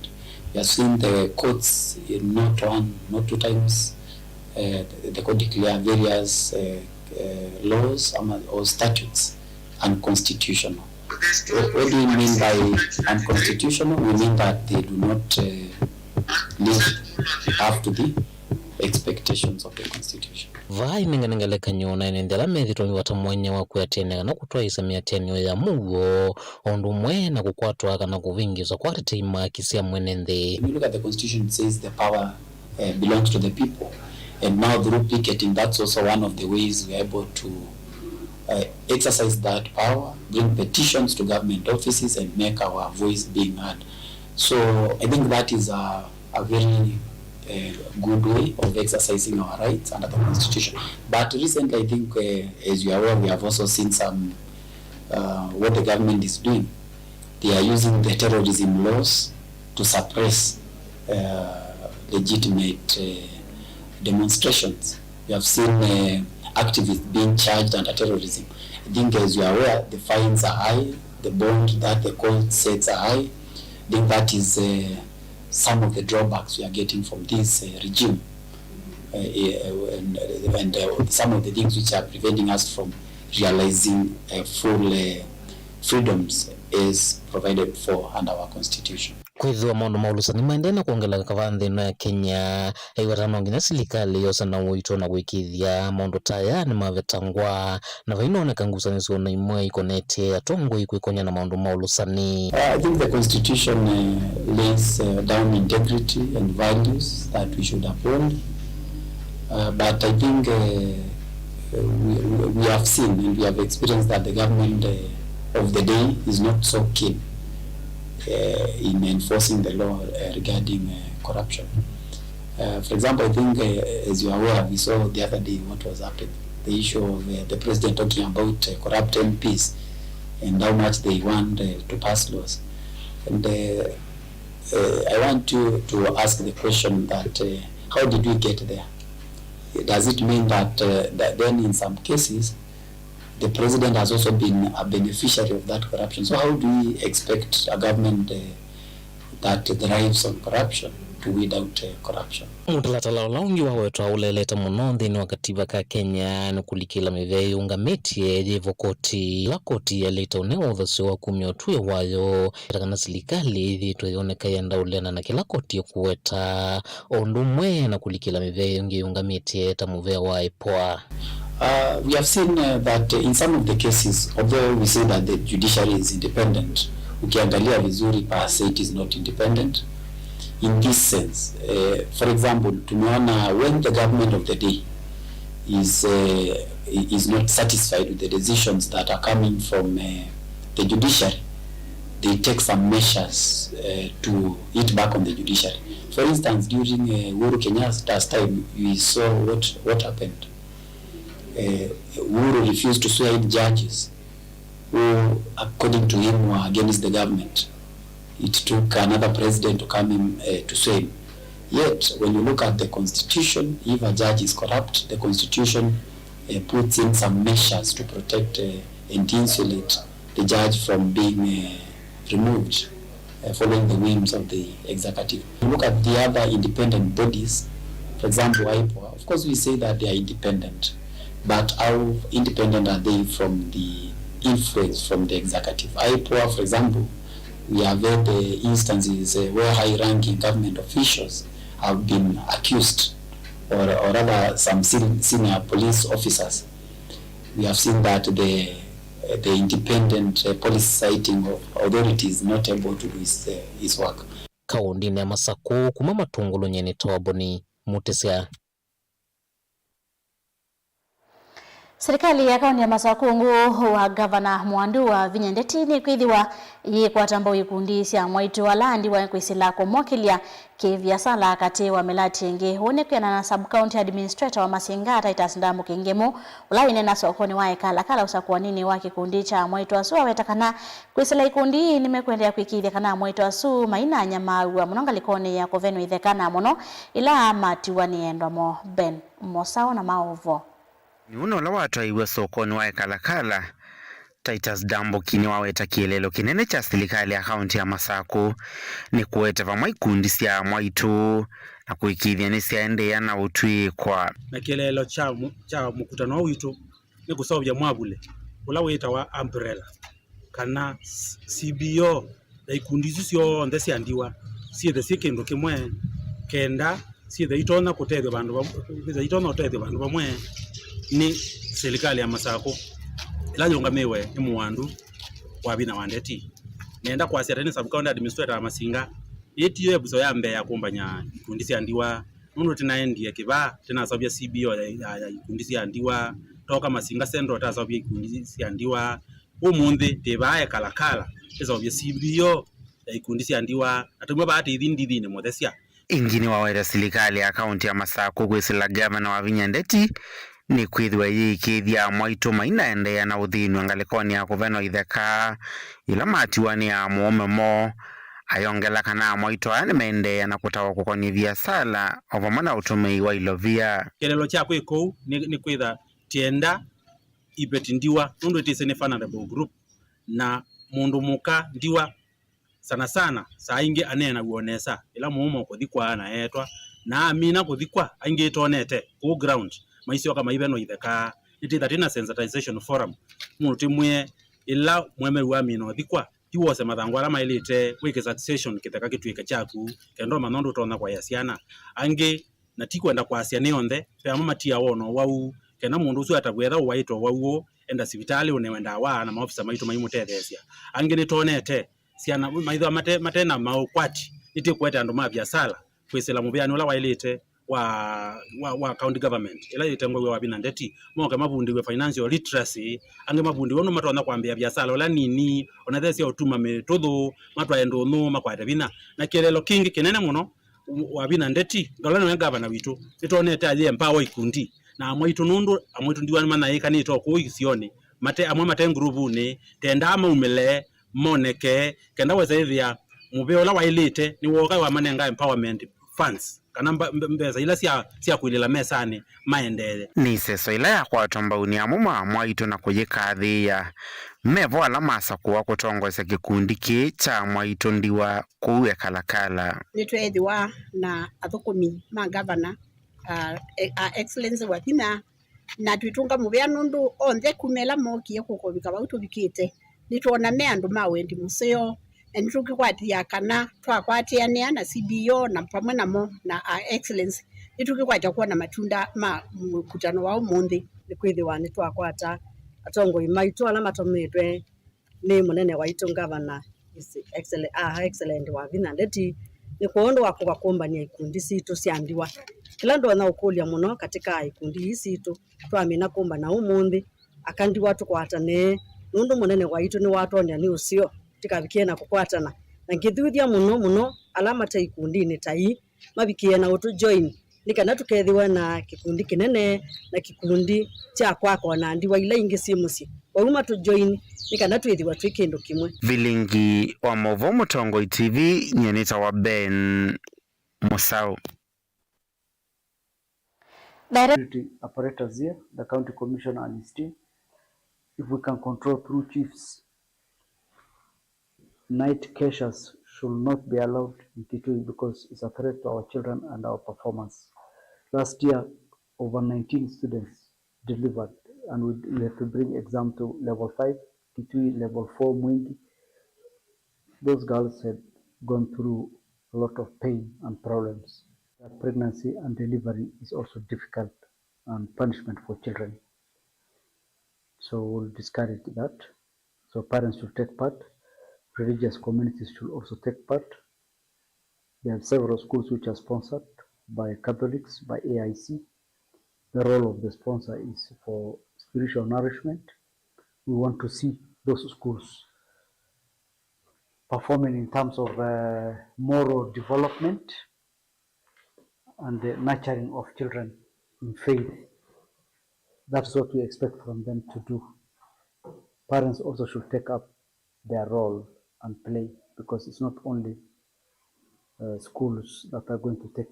We have seen the courts not one, not two times, the court declare various laws or statutes unconstitutional. What do we mean by unconstitutional? We mean that they do not live up to the expectations of the constitution. Vai minganengeleka nyona inendela methitoni watamwenya wa kuyatenega na kutoa isamia tenyo ya mugo ondumwe na kukwatwa kana kuvingiza kwa teima kisia mwenende. If you look at the constitution, it says the power belongs to the people. And now through picketing, that's also one of the ways we're able to exercise that power, bring petitions to government offices and make our voice being heard. So I think that is a very good way of exercising our rights under the constitution. But recently I think, as you are aware, we have also seen some, what the government is doing. They are using the terrorism laws to suppress legitimate demonstrations. We have seen activists being charged under terrorism. I think, as you are aware, the fines are high the bond that the court sets are high. I think that is some of the drawbacks we are getting from this regime, and some of the things which are preventing us from realizing full freedoms is provided for under our constitution. Kwithwa maundu maulusani maende na kuongela kavanthi no ya Kenya aiwatano nginya silikali yosa na wito na gwikithia maundu taya ni mavetangwa na vainoneka ngusanisio na imwe ikonete atongo ikwikonya na maundu maulusani. I think the constitution lays down integrity and values that we should uphold, but I think we have seen and we have experienced that the government of the day is not so keen in enforcing the law regarding corruption. For example, I think as you are aware, we saw the other day what was happening, the issue of the president talking about corrupt MPs and how much they want to pass laws. And I want to ask the question that how did we get there? Does it mean that, that then in some cases the president has also been a beneficiary of that corruption? So how do we expect a government that thrives on corruption to weed out corruption? Mutalatala laungi wa wetu auleleta muno nthini wa katiba ka Kenya nukulikila mivei ungametie jevo koti la koti ya leta unewa uthasi wa kumio tuwe wayo itakana silikali thitu yoneka yenda ulena na kila koti ya kuweta ondumwe na kulikila mivei ungi ungametie tamuvea wa ipoa. We have seen that in some of the cases, although we say that the judiciary is independent, ukiangalia vizuri per se it is not independent. In this sense, for example, tumeona when the government of the day is not satisfied with the decisions that are coming from the judiciary, they take some measures to hit back on the judiciary. For instance, during Uhuru Kenyatta's time, we saw what happened. Uhuru refused to swear in judges who, according to him, were against the government. It took another president to come in to swear him. Yet, when you look at the constitution, if a judge is corrupt, the constitution puts in some measures to protect and insulate the judge from being removed following the whims of the executive. You look at the other independent bodies, for example, IPOA, of course we say that they are independent, but how independent are they from the influence from the executive? IPOA, for example, we have had instances where high-ranking government officials have been accused, or rather some senior police officers. We have seen that the independent police citing of authorities not able to do his work. Kaundi ne Masako kuma matungulu nyeni tawaboni Mutesia. Serikali ya kaunti ya Masakungu wa Gavana Mwandu wa Vinya Ndeti ni kwithiwa yikwatamba ikundi cia mwaitu wa landi wa kwisila kumwakilia kivya sala kati wa melati ngi honekana na sub county administrator wa Masinga Titus Ndamu Kingemu ulaine na sokoni wa kala usakuwa nini wa kikundi cha mwaitu wa suwa wetakana kwisila ikundi nimekwendea kwikithia kana mwaitu wa su maina nyama wa munonga likone ya kovenu ithekana muno ila matiwa niendwa mo Ben Mosao na maovo. Ni uno la watu iwe sokoni wa kala Titus Dambo kini waweta kielelo kinene cha serikali ya kaunti ya Masako ni kuweta va maikundi cia mwaitu na kuikithia ni ciaendea na utwi kwa na kielelo cha mkutano witu ni kusobya mwabule ula weta wa umbrella kana CBO na ikundi cio ndhe ciandiwa ciethe cikindu kimwe kenda ciethe itona kutethia bandu bamwe ni serikali ya Masako ila yongamiwe ni Mwandu wa Bina Wandeti nenda kwa serikali sub county administrator wa Masinga yetiyo ebuzo ya Mbeya kumbanya ikundi ciandiwa nuno tinaendie kiba tena sabia CBO ya ikundi ciandiwa toka Masinga Central ta sabia ikundi ciandiwa umundi tebaye kala ezo bya CBO ya ikundi ciandiwa atumwe baati thindithine mothesia ingini waweta serikali ya kaunti ya Masako kwisila gavana wa Vinya Ndeti ni kwithwa yikithia mwaitu maina endea na uthini angalikoni ya kuveno itheka ila matiwani ya muomemo ayongela kana mwaitu aya nimeendea na kutawa kukonithia sala ovamana utumei wa ilovia kelelo cha kwiko ni kwitha tienda ipetindiwa nundu itise ni vulnerable group na mundu muka ndiwa sana sana saa ingi anena guonesa ila mumo kuthikwa na etwa na amina kuthikwa aingi tonete ku ground maisio kama ibeno itheka iti that sensitization forum muti mwe ila mweme wa amino thikwa tiwose mathango ala mailite wiki succession kitaka kitwika chaku kendo manondo tona kwa yasiana angi na tikwenda kwa asiana yonthe pe amatia wono wau kena mundu ucio atagwetha waito wauo enda sibitali unewenda wa na maofisa maitu maimutethesia angi ni tonete siana maitho matena maukwati iti kweta andu ma biasala kwisela mubiano la wailite wa county government ila itengwa wa binandeti moka mabundi we financial literacy ange mabundi wono matwana kwambia biasala ola nini onathesia utuma metodho matwa endo no makwata bina na kelelo kingi kinene muno wa binandeti ngalano ya governor witu itonete ali empower ikundi na mwitu nundu amwitu ndiwa mana ikanito ko isione mate amwe mate ngurubu ni tenda ama umele moneke kenda wezethia mubeola wailite ni woga wa manenga empowerment funds kana mbeza ila sia kuilela mesani maendele ni seso ila ya kwa tombauni ya muma mwaitu na kujikathi ya mevo ala masa kuwa kutongoza kikundi ki cha mwaitu ndiwa kuwe kalakala nitwethiwa na athukumi ma governor excellence wathina na twitunga mubeano ndu onthe kumela mokie kukobika bautu bikite nitwona me andu mawendi museo nitukikwatia kana twakwatiania na CBO na pamwe namo na excellence nitukikwatia kuona matunda ma mkutano wa umuthi nikwithiwa ni twakwata atongo imaitu ala matometwe ni munene wa itu governor excellent wa Vinandeti ni kuondo wa kukakombania ikundi situ siandiwa kila ndo na ukulia muno katika ikundi isitu twamina kumba na umuthi akandi watu kwatane nundu munene wa itu ni watonya ni usio tikabikie na kukwatana na ngithuthia muno alama ta ikundi ni tai mabikie na utu join nikana tukethiwa na kikundi kinene na kikundi cha kwako na ndiwa ila ingi simusi wauma tu join nikana twithiwa twikindu kimwe vilingi wa Movo Mutongo TV nyenita wa Ben Musau apparatus here, the county commissioner and his team, if we can control through chiefs, night caches should not be allowed in Kitui because it's a threat to our children and our performance. Last year, over 19 students delivered, and we had to bring exam to level 5, Kitui level 4, Mwingi. Those girls had gone through a lot of pain and problems. Pregnancy and delivery is also difficult and punishment for children. So we'll discourage that. So parents should take part. Religious communities should also take part. There are several schools which are sponsored by Catholics, by AIC. The role of the sponsor is for spiritual nourishment. We want to see those schools performing in terms of moral development and the nurturing of children in faith. That's what we expect from them to do. Parents also should take up their role and play, because it's not only schools that are going to take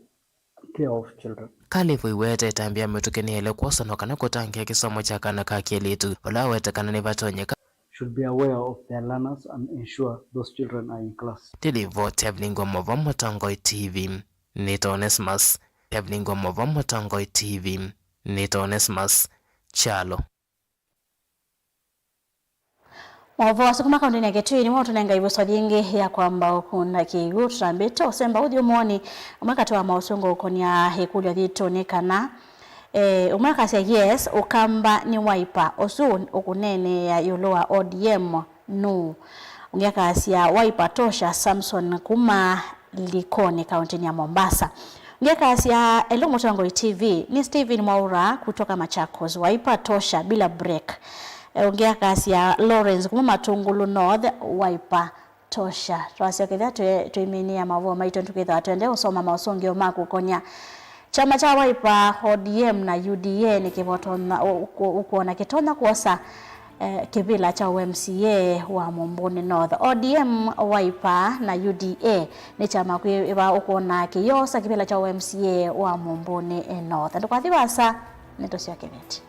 care of children. Kalifu iwete tambia metukeniele kuosono kana kutangia kisomo cha kana kakielitu wala wete kana nivatonyeka should be aware of their learners and ensure those children are in class. Tilivo teblingo Movo Mutongo TV Nito Onesmus teblingo Movo Mutongo TV Nito Onesmus Chalo Movo sukuma kaunti ya Kitui ni watu nenga ibuso jingi ya kwamba kuna kigu trambito semba udio mwoni umakati wa mausungo ukonia hekuli dhito nekana umakasi ya yes ukamba ni waipa osun ukunene ya yuloa ODM nu ungekasi ya waipa tosha Samson kuma Likoni kaunti ya Mombasa. Ungekasi ya Elo Mutongo TV ni Steven Mwaura kutoka Machakos waipa tosha bila break. Ungekasi ya Lawrence kuma Matungulu North waipa tosha. Twasiokethia tuiminia Mavo maito tukitha tuende usoma mausongi omaku konya chama cha waipa ODM na UDA ni kivotona ukuona kitona kuosa kibila cha UMCA wa Mumbuni North. ODM waipa na UDA ni chama kwa ukuona kiyosa kibila cha UMCA wa Mumbuni North. Ndo kwa thibasa nitosio kibeti.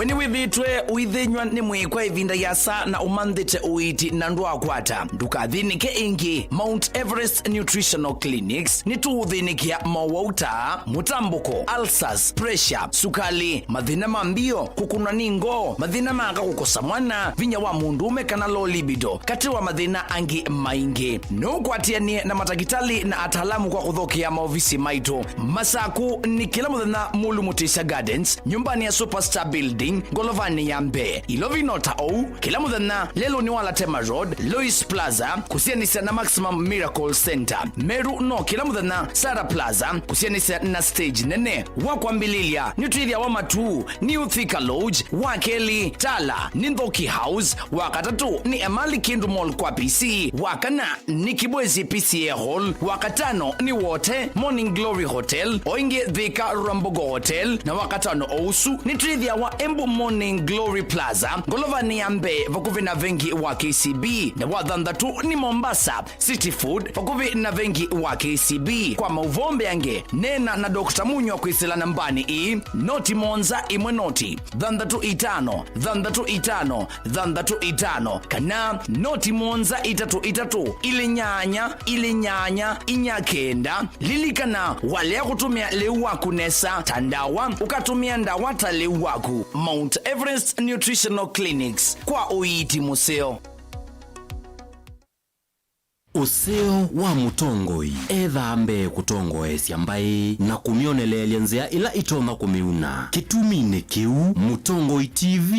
weni withitwe uithinywa ni mwikwa ivinda yasa na umanthite uiti na ndu akwata ndukathinike ingi. Mount Everest Nutritional Clinics ni tuuthinikia mawauta, mutambuko, ulcers, pressure, sukali, mathina mambio, kukunwa ningo, mathina maka kukosa mwana, vinya wa mundume kana low libido, kati wa mathina angi maingi. Nukwatianie na matakitali na ataalamu kwa kuthokia maofisi maitu. Masaku ni kila muthenya Mulu Mutisha Gardens, nyumbani ya Superstar Building, Golovani ya Mbe. Ilovinota ou, kila muthenya lelo ni wala Tema Road, Lois Plaza, kusianisa na Maximum Miracle Center. Meru no kila muthenya Sara Plaza, kusianisa na stage nene. Wakwambililia nitwithia wa matu ni Uthika Lodge, Wakeli, Tala, Nindhoki House, wakatatu ni Emali Kindu Mall kwa PC, wakana ni Kibwezi PCA Hall, wakatano ni Wote Morning Glory Hotel, oinge Thika Rambogo Hotel, na wakatano ousu ni trivia wa Embu Morning Glory Plaza, Golovani ya Mbe vakuvi na vengi wa KCB, na wathandatu ni Mombasa City Food vakuvi na vengi wa KCB. Kwa mauvombe yange nena na Dr. Munyo kwisila nambani i noti monza imwe noti thandatu itano kana noti monza itatu ili nyanya inyakenda lilikana wale kutumia leu waku nesa tandawa ukatumia ndawa ta leu waku. Mount Everest Nutritional Clinics kwa uiti museo. Useo wa mutongoi ethambe kutongoesya mbai na kumionelelya nzia ila itona kumiuna. Kitumine kiu Mutongoi TV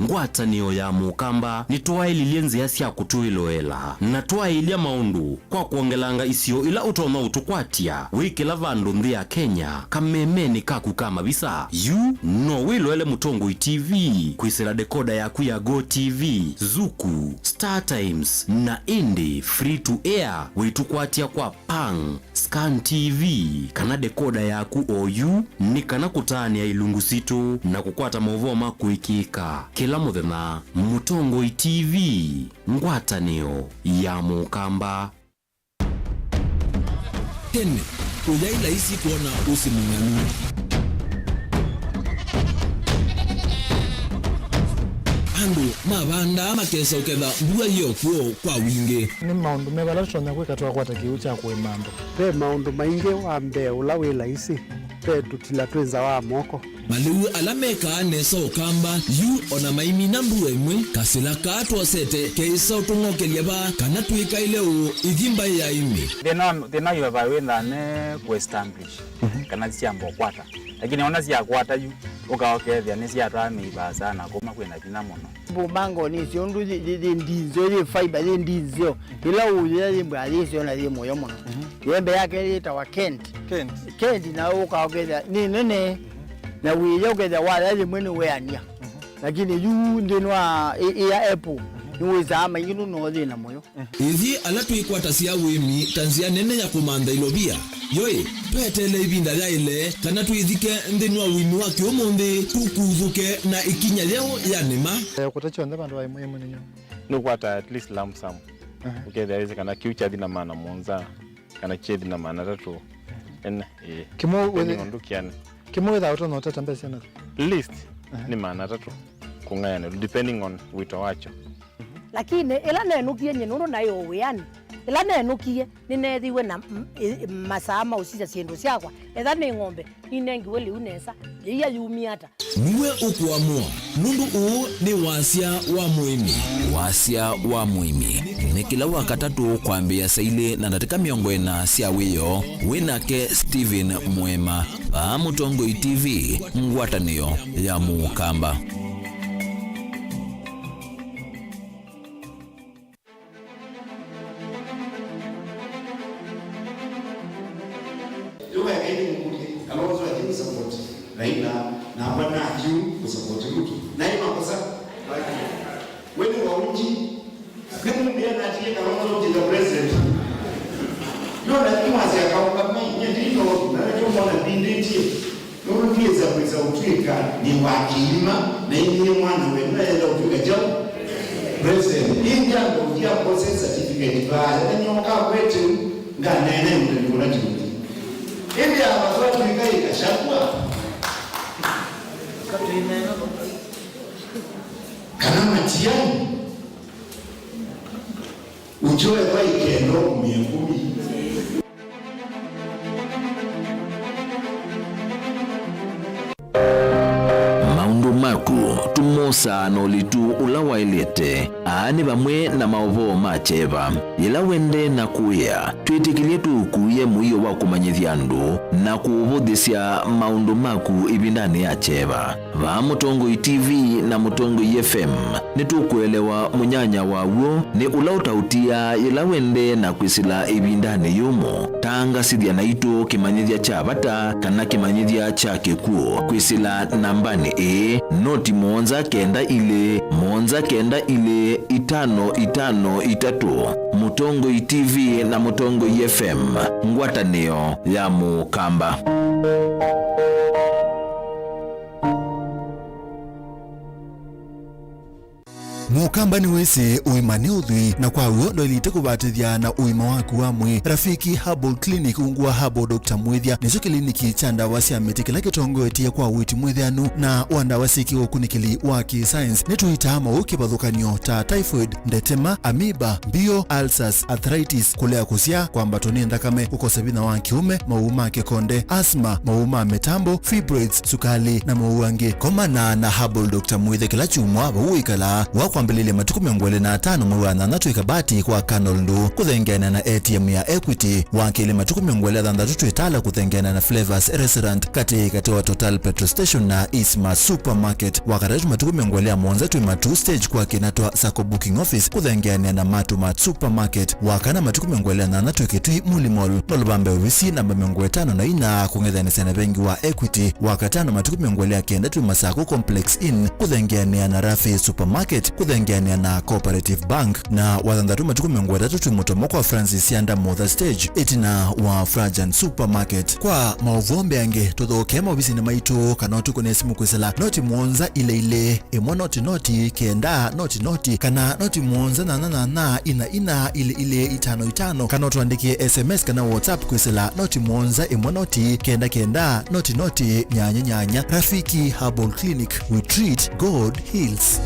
ngwatanio ya mukamba ni twaililie nzia sya kutuiloela na twailia maundu kwa kuongelanga isio ila utona utukwatia wikila vandu nthi ya Kenya kamemeni kaku kama visa. Yu no wiloele Mutongoi TV kwisila dekoda yaku ya Go TV, Zuku, Star Times na Indie Free to Air witukwatia kwa Pang, Scan TV kana dekoda yaku OU ni kana kutania ilungu situ na kukwata mauvoma kuikika kila muthenya. Mutongoi TV ngwatanio ya mukamba. Tene ujaila isi kuona usimung'anu andu mavanda makesa uketha mbua hiyo kuo kwa wingi ni maundu mebala tutonya kwikatwa kwata kiu cha kuimando pe maundu maingi wa mbe ula wila isi pe tutila twenza wa moko maliu alameka nesa ukamba yu ona maimi na mbua imwe kasila katwa sete keisa utungokelia ba kana tuika ileu ithimba ya imi thina yuva witha ne ku-establish kana ciambo kwata lakini ona cia kwata yu ukaokethia ni ciatwa miiba sana kuma kwina thina muno bumango ni ciondu ndinzo ni fiber ndinzo ila uya limba alisio na limo yo muno yembe yake litawa Kent na ukaokethia ni nene na wiyo ukethia wala limwe weania lakini yu ndinwa ya Apple niweza ama yinu no thina moyo ithi ala twikwata cia wimi tanzia nene ya kumanda ilobia yoi twetele ibinda ya ile kana twithike nthini wa wimi wa kiumuthi tukuthuke na ikinya leo ya nima kutachwa nda bandu wa imwe ninyo no kwata at least lump sum ukethia hizi kana kiucha thina maana monza kana chethi na maana tatu en kimo ndukiana kimo witha utono tatambesa na list ni maana tatu kungayana depending on wito wacho lakini ila nenukie nyenuru nayo wiani ila nenukie ninethiwe na masama usija ciendu ciakwa etha ni ng'ombe inengiwe liu nesa iya yumiata niwe ukuamua nundu uu ni wasia wa muimi ni kila wakatatu kwambia saile na ndatika miongo ena cia wiyo winake Steven Mwema pa Mutongoi TV ngwatanio ya mukamba. Raila na wana juu kusapoti mtu na ima kosa wewe wa uji kama ndio anatia kama mtu ndio president ndio lazima asiakawa kama yeye ndio na ndio mwana bindeti ndio kiza kuweza utwika ni wakilima na yeye mwana wewe ndio utwika jao president ndio ndio process certificate ba ndio kwa kwetu ngana ndio ndio kuna kitu hivi hapa watu nikai kashakwa muchoe kwa ikendo miengumi. Maundu maku tumosa nolitu ula wailete aani bamwe na maovo macheva ila wende na kuya twitikilie tukuye muiyo wa kumanyithia andu na kuuvuthisya maundu maku ibindani ya cheva va Mutongoi TV na Mutongoi FM nitukuelewa munyanya waw'o ni ula utautia ila wende na kwisila ibindani yumo tangasithia na itu kimanyithia cha bata kana kimanyithia cha kikuo kwisila nambani noti 1-9-1-9-5-5-3 Mutongoi TV na Mutongoi FM ngwatanio ya Mukamba. Mukamba ni wese uimane uthui na kwa uo ndo ilite kubatithia na uima waku wa mwi Rafiki Herbal Clinic ungua Herbal Dr. Mwithia nicho kliniki cha ndawa cia miti kila kitongoetie kwa witi mwithianu na wandawa siki ukunikili wa ki-science nituitama ukibadhukanio ta typhoid, ndetema, amiba, mbio, ulcers, arthritis, kulea kusia, kwambatoni ndakame, ukosebina wa kiume, mauma kekonde, asma, mauma metambo, fibroids, sukali na mauange. Komana na Herbal Dr. Mwithia kila chumwa uikala wakwambilile matuku 25 mwana na tuikabati kwa Kanolndu kuthengena na ATM ya Equity wakile matuku 23 itala kuthengena na Flavors Restaurant kati wa Total Petrol Station na Isma Supermarket wakatatu matuku 17 stage kwa kinatwa Sako Booking Office kuthengena na Matumat Supermarket wakana matuku 28 kitui Mulimol nolubambe uvisi namba 5 na ina kungethani sana bengi wa Equity wakatano matuku 9 Masako Complex Inn kuthengena na Rafi Supermarket kuthengania na Cooperative Bank na wathandatu matuku 3 mutomoko wa Francis Yanda Mother Stage itina wa Frajan Supermarket. Kwa mauvombe ange tuthoke mabisi na maito kana tukone simu kwisela noti mwonza ile emwa noti kenda noti kana noti mwonza na ina ile 55 kana tuandikie SMS kana WhatsApp kwisela noti mwonza emwa noti kenda noti nyanya. Rafiki Herbal Clinic, we treat, God heals.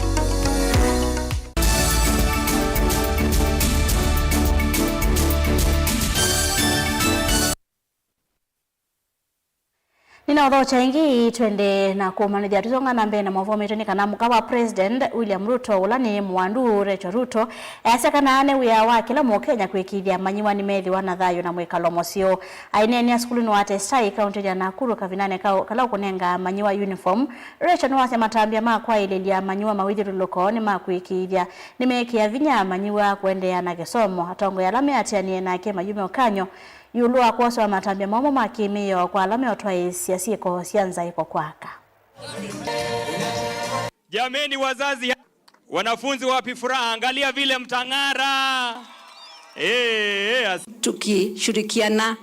Nina udhocha ingi twende na kumanithia tuzonga na mbele na mavomi tuni kana mukawa President William Ruto ulani mwandu Rachel Ruto kana ane wia wa kila Mukenya kwikithia manyiwa ni methi wana thayo na mwikalo mosio aineni skulu no atestai kaunti ya Nakuru kavinane kala kunenga manyiwa uniform. Rachel no matambia makwa ilelia manyiwa mawithiru lokoni makwikithia nimekia vinya manyiwa kuendea na gesomo atongo ya lame atianie na ke mayume okanyo yulua kwa matambia mamo makimio kwa alame otwa siasi ko sianza iko kwaka. Jameni wazazi, wanafunzi wapi furaha, angalia vile mtangara. Tukishirikiana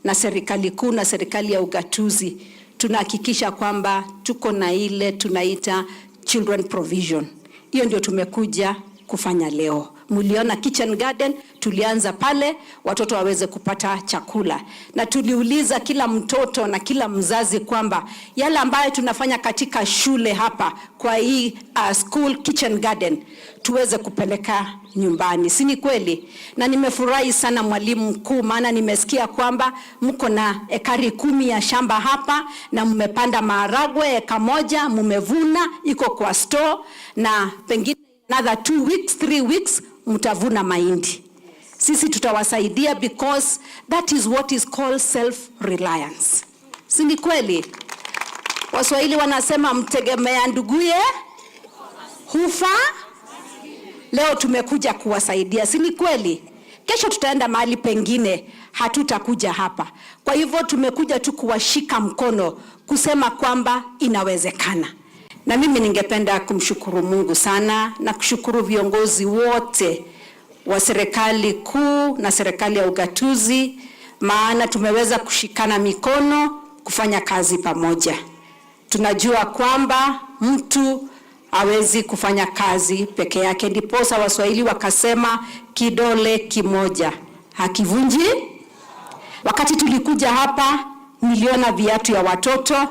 na serikali kuu na serikali ya ugatuzi tunahakikisha kwamba tuko na ile tunaita children provision. Hiyo ndio tumekuja kufanya leo. Muliona kitchen garden, tulianza pale watoto waweze kupata chakula. Na tuliuliza kila mtoto na kila mzazi kwamba yale ambayo tunafanya katika shule hapa kwa hii school kitchen garden tuweze kupeleka nyumbani. Si ni kweli? Na nimefurahi sana mwalimu mkuu, maana nimesikia kwamba mko na ekari 10 ya shamba hapa na mmepanda maharagwe eka moja, mmevuna iko kwa store na pengine another 2 weeks 3 weeks mtavuna mahindi. Sisi tutawasaidia because that is what is called self-reliance. Si ni kweli? Waswahili wanasema mtegemea nduguye hufa. Leo tumekuja kuwasaidia. Si ni kweli? Kesho tutaenda mahali pengine, hatutakuja hapa. Kwa hivyo tumekuja tu kuwashika mkono kusema kwamba inawezekana. Na mimi ningependa kumshukuru Mungu sana na kushukuru viongozi wote wa serikali kuu na serikali ya ugatuzi, maana tumeweza kushikana mikono kufanya kazi pamoja. Tunajua kwamba mtu hawezi kufanya kazi peke yake, ndiposa Waswahili wakasema kidole kimoja hakivunji. Wakati tulikuja hapa niliona viatu ya watoto,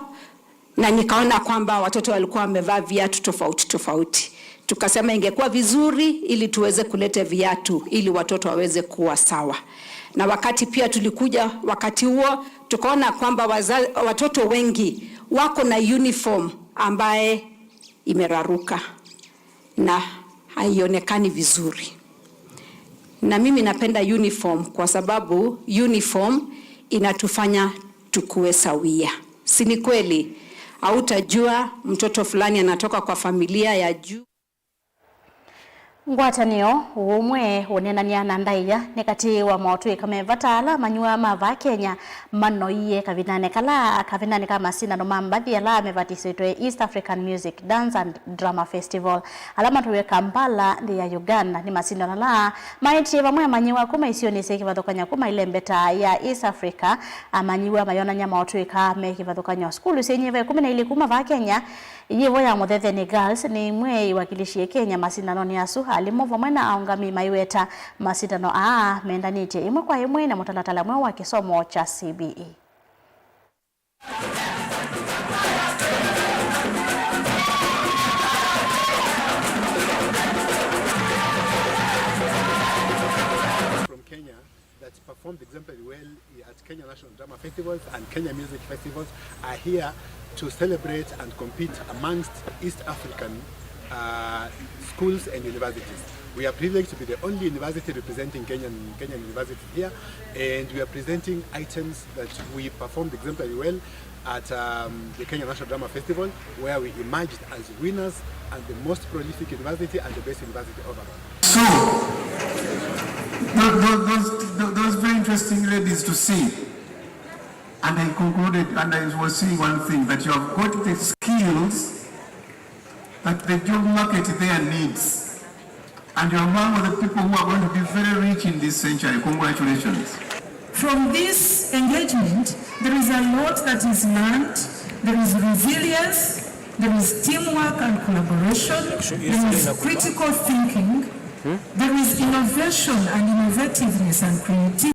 na nikaona kwamba watoto walikuwa wamevaa viatu tofauti tofauti. Tukasema ingekuwa vizuri ili tuweze kuleta viatu ili watoto waweze kuwa sawa. Na wakati pia tulikuja wakati huo tukaona kwamba watoto wengi wako na uniform ambaye imeraruka na haionekani vizuri. Na mimi napenda uniform kwa sababu uniform inatufanya tukue sawia. Si ni kweli? Hautajua mtoto fulani anatoka kwa familia ya juu. Ngwatanio umwe unenania na ndaiya nekati wa mautui kame vatala manyua mava Kenya manoiye kavinane kama sina no mambathi ala mevatisitwe East African Music Dance and Drama Festival alama tuwe Kampala ndi ya Uganda ni masindano la maiti vamwe manyiwa kuma isioni sekivathukanya kuma ile mbeta ya East Africa amanyiwa mayona nya mautui kame kivathukanya skulu senyeve 12 kuma va Kenya yivo ya Muthetheni Girls ni mwe iwakilishie Kenya masindano ni asu alimo vamwe na aungami maiweta masindano mendanite imwe kwa imwe na mutalatala mwe wa kisomo cha CBE. From Kenya that performed exemplary well at Kenya National Drama Festivals and Kenya Music Festivals are here to celebrate and compete amongst East African schools and universities. We are privileged to be the only university representing Kenyan university here, and we are presenting items that we performed exemplary well at the Kenya National Drama Festival, where we emerged as winners and the most prolific university and the best university overall. So, those very interesting ladies to see. And I concluded, and I was saying one thing, that you have got the skills that the job market there needs. And you're among the people who are going to be very rich in this century. Congratulations. From this engagement, there is a lot that is learned. There is resilience, there is teamwork and collaboration, there is critical thinking, there is innovation and innovativeness and creativity.